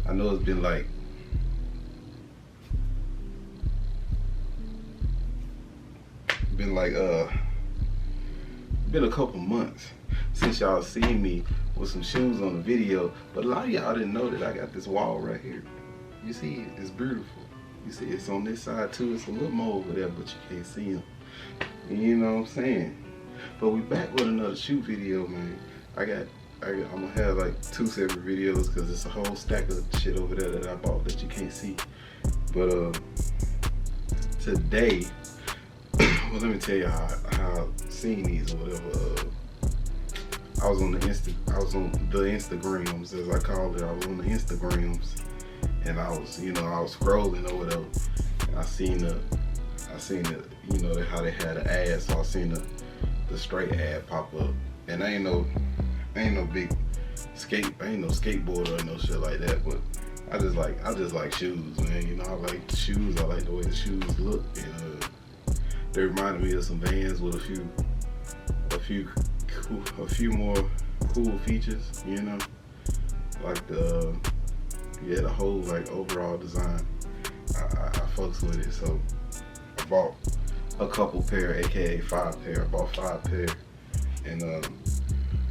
I know it's been like been a couple months since y'all seen me with some shoes on the video, but a lot of y'all didn't know that I got this wall right here. You see it? It's beautiful. You see it's on this side too. It's a little more over there, but you can't see them. You know what I'm saying? But we back with another shoe video, man. I'm gonna have like 2 separate videos because it's a whole stack of shit over there that I bought that you can't see. But today, well, let me tell you how I seen these or whatever. I was on the Instagrams, as I call it. I was on the Instagrams, and I was scrolling or whatever, and I seen the, how they had an ad, so I seen the Straye ad pop up, and I ain't no big skateboarder or no shit like that, but I just like shoes, man. You know, I like the shoes. I like the way the shoes look, and they reminded me of some Vans with a few more cool features, you know, like the whole like overall design. I fucks with it, so I bought a couple pair, aka 5 pair. I bought 5 pair, and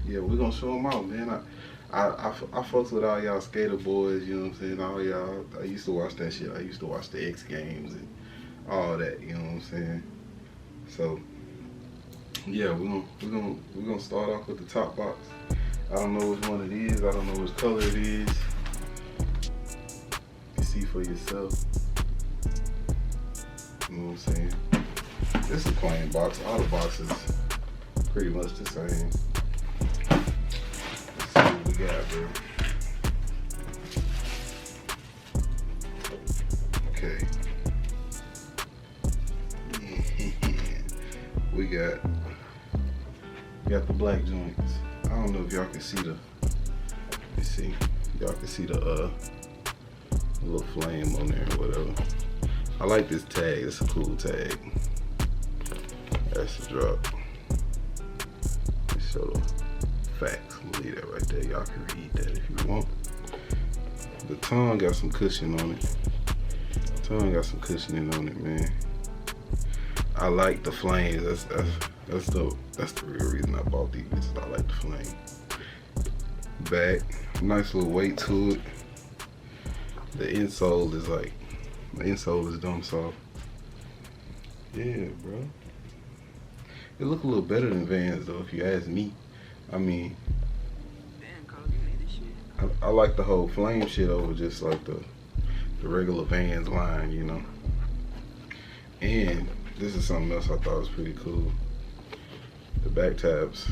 yeah, we're gonna show them out, man. I fucks with all y'all skater boys, you know what I'm saying? All y'all, I used to watch that shit. I used to watch the X Games and all that, you know what I'm saying? So yeah, we're gonna start off with the top box. I don't know which one it is. I don't know which color it is. You see for yourself. You know what I'm saying? This is a plain box. All the boxes pretty much the same. Let's see what we got, bro. Okay. We got the black joints. I don't know if y'all can see y'all can see the little flame on there or whatever. I like this tag. It's a cool tag. That's the drop. Let's show the facts. I'm gonna leave that right there. Y'all can read that if you want. The tongue got some cushion on it. Tongue got some cushioning on it, man. I like the flames. That's the real reason I bought these. I like the flame. Back, nice little weight to it. The insole is dumb soft. Yeah, bro. It look a little better than Vans though, if you ask me. I mean, I like the whole flame shit over just like the regular Vans line, you know. And this is something else I thought was pretty cool. The back tabs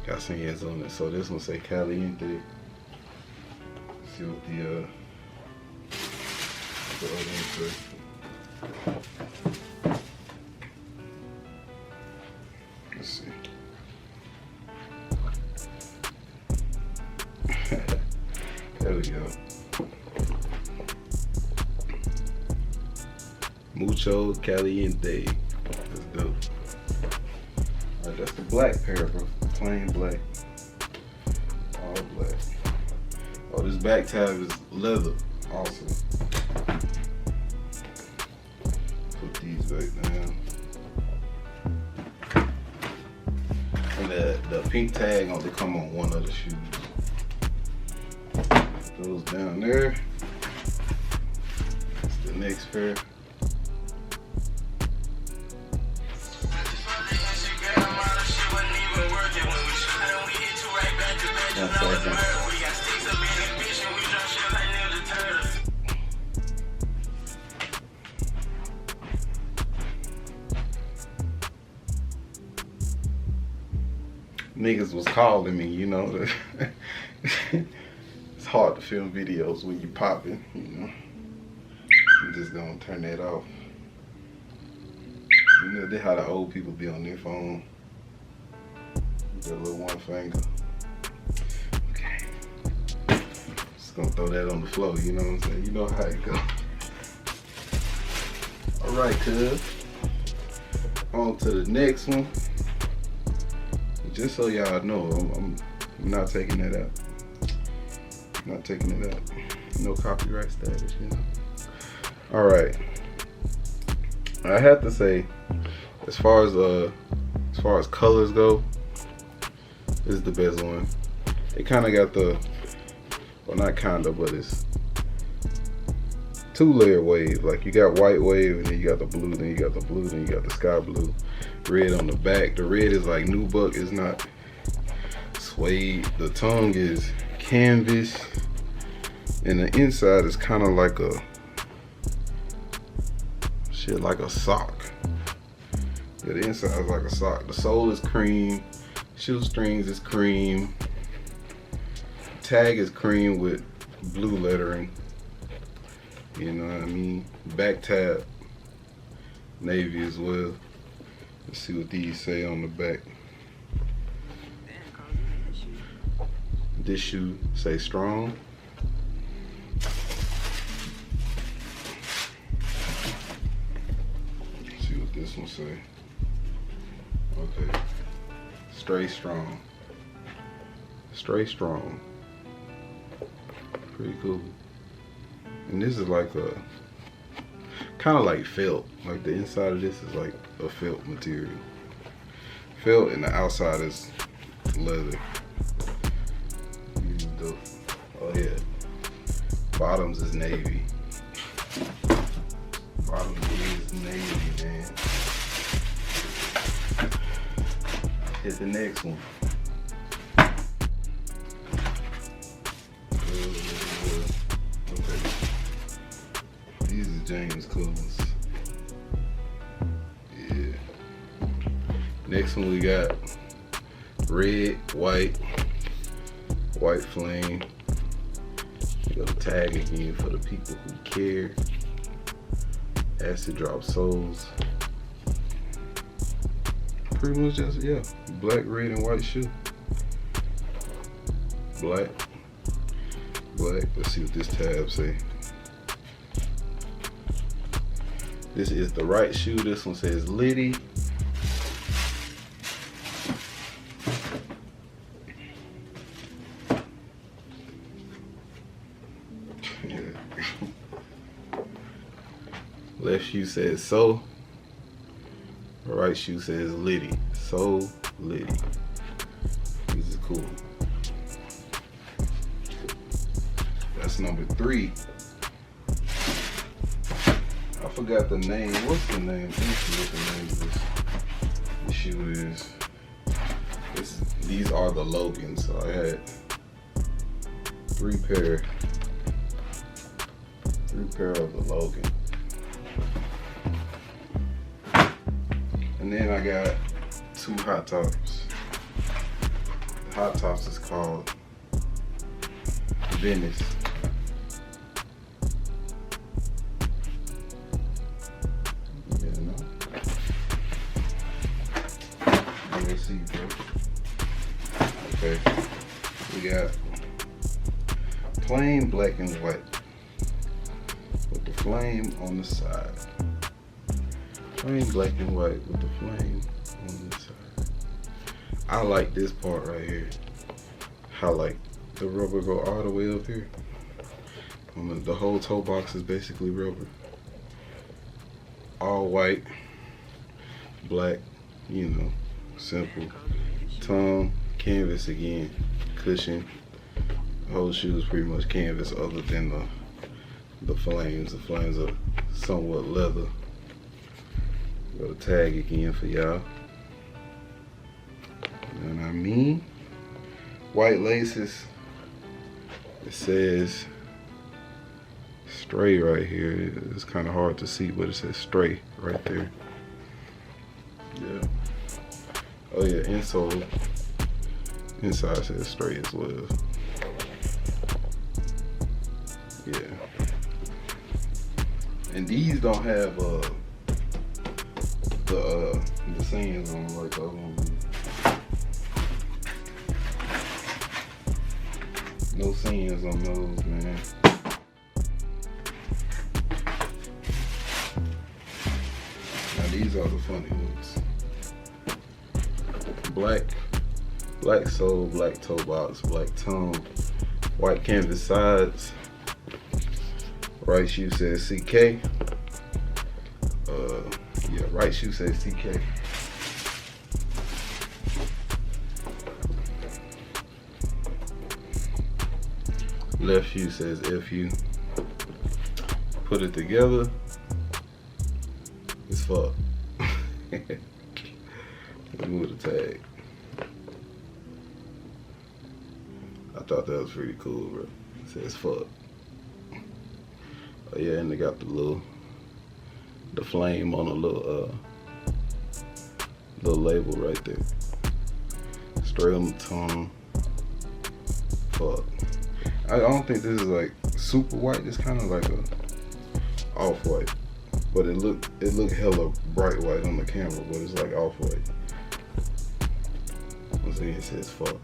got some hands on it. So this one say Caliente. Let's see what the other one say. Let's see. There we go. Mucho Caliente. That's dope. Alright, that's the black pair, bro. Plain black. All black. Oh, this back tab is leather. Awesome. Put these back down. And the pink tag only come on one of the shoes. Put those down there. That's the next pair. Niggas was calling me, you know. It's hard to film videos when you popping, you know. I'm just gonna turn that off. You know, that's how the old people be on their phone. Their little one finger. Okay. Just gonna throw that on the floor, you know what I'm saying? You know how it go. Alright, cuz. On to the next one. Just so y'all know, I'm not taking that out. Not taking it out. No copyright status, you know. All right. I have to say, as far as colors go, this is the best one. It kind of got the, well, not kinda, but it's 2-layer wave. Like you got white wave, and then you got the blue, then you got the blue, then you got the sky blue. Red on the back. The red is like nubuck. It's not suede. The tongue is canvas, and the inside is kind of like a shit, like a sock. Yeah, the inside is like a sock. The sole is cream. Shoestrings is cream. Tag is cream with blue lettering. You know what I mean? Back tab, navy as well. Let's see what these say on the back. This shoe say strong. Let's see what this one say. Okay. Straye strong. Straye strong. Pretty cool. And this is like a kind of like felt. Like the inside of this is like a felt material. Felt, and the outside is leather. Oh yeah. Bottoms is navy. Bottoms is navy, man. Hit the next one. Okay. These are James colors. Yeah. Next one we got red, white flame. We got a tag again for the people who care. Acid drop soles. Pretty much just, yeah, black, red, and white shoe. Black. Let's see what this tab say. This is the right shoe. This one says Liddy. Left shoe says so. Right shoe says Liddy. So Liddy. This is cool. That's number 3. I forgot the name. What's the name? Let me see what the name of this shoe is. These are the Logans. So I had 3 pair. 3 pair of the Logan. And then I got 2 hot tops. The hot tops is called Venice. Yeah, no. Let's see, bro. Okay. We got plain black and white with the flame on the side. Plain black and white with the flame on the side. I like this part right here. How like the rubber go all the way up here. The whole toe box is basically rubber. All white, black, you know, simple. Tongue, canvas again, cushion. The whole shoe is pretty much canvas other than the flames. The flames are somewhat leather. Got a tag again for y'all. You know what I mean? White laces. It says Straye right here. It's kind of hard to see, but it says Straye right there. Yeah. Oh yeah, insole. Inside says Straye as well. Yeah. And these don't have the sands on like the other one. No sands on those, man. Now these are the funny ones. Black sole, black toe box, black tongue, White canvas sides. Right shoe says CK. Yeah, right shoe says CK. Left shoe says FU. Put it together. It's fuck. Remove the tag. I thought that was pretty cool, bro. It says fuck. Oh yeah, and they got the flame on a little label right there. Straight on the tongue. Fuck. I don't think this is like super white. It's kind of like a off-white, but it look hella bright white on the camera, but it's like off-white. Once again, it says fuck.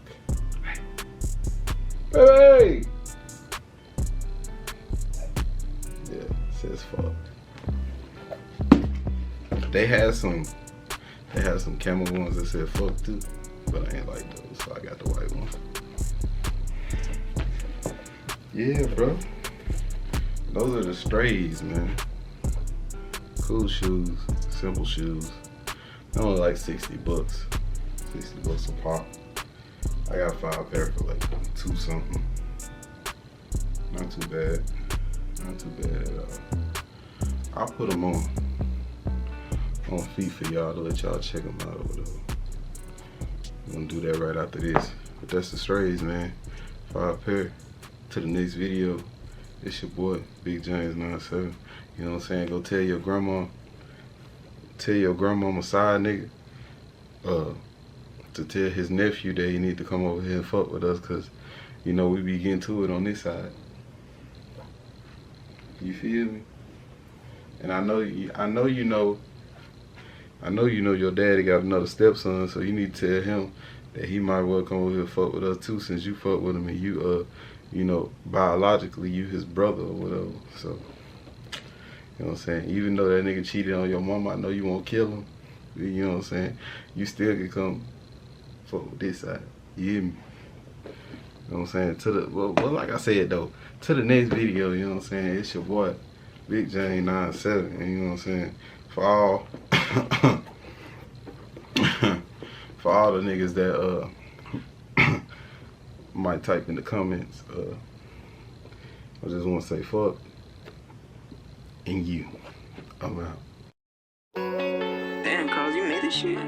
Hey! Yeah, it says fuck. They had some camel ones that said fuck too, but I ain't like those, so I got the white one. Yeah, bro. Those are the Strays, man. Cool shoes, simple shoes. Only like 60 bucks. 60 bucks a pop. I got 5 pair for like 2 something. Not too bad. Not too bad at all. I'll put them on feet for y'all to let y'all check them out or whatever. I'm gonna do that right after this. But that's the Strays, man. 5 pair. To the next video. It's your boy, Big James 97. You know what I'm saying? Go tell your grandma, side nigga, to tell his nephew that he need to come over here and fuck with us, cause you know we be getting to it on this side. You feel me? And I know you know your daddy got another stepson, so you need to tell him that he might well come over here and fuck with us too, since you fuck with him and you know, biologically you his brother or whatever. So, you know what I'm saying? Even though that nigga cheated on your mama, I know you won't kill him. You know what I'm saying? You still can come fuck with this side. You hear me? You know what I'm saying? Well, like I said though, to the next video, you know what I'm saying? It's your boy, Big James 97, and you know what I'm saying? For all for all the niggas that might type in the comments, I just want to say fuck and you. I'm out. Damn, cause you made this shit.